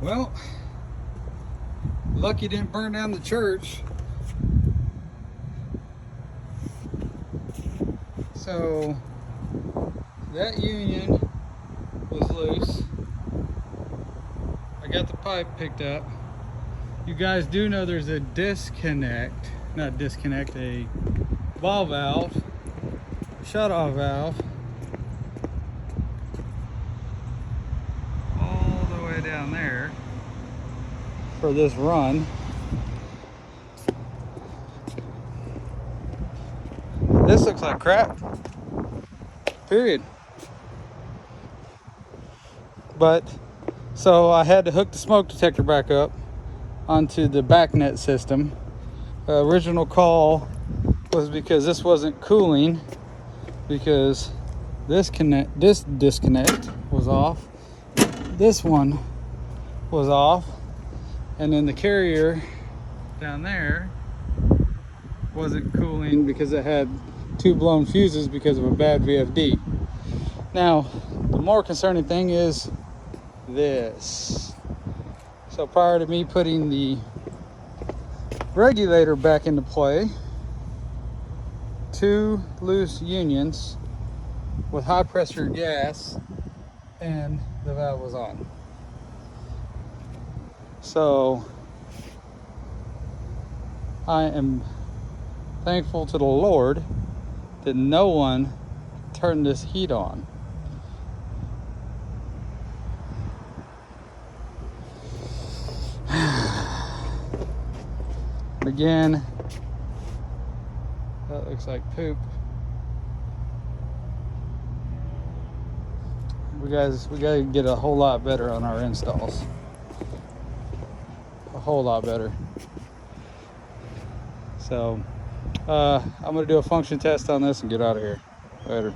Well, lucky didn't burn down the church. So that union was loose. I got the pipe picked up. You guys do know there's a disconnect, not disconnect, a ball valve, shut-off valve, all the way down there for this run. This looks like crap, period. But, so I had to hook the smoke detector back up onto the back net system. Original call was because this wasn't cooling, because this disconnect was off, this one was off, and then the carrier down there wasn't cooling because it had two blown fuses because of a bad VFD. Now, the more concerning thing is this. So prior to me putting the regulator back into play, two loose unions with high pressure gas, and the valve was on. So I am thankful to the Lord that no one turned this heat on. Again, that looks like poop. We gotta get a whole lot better on our installs. A whole lot better. So I'm gonna do a function test on this and get out of here. Later.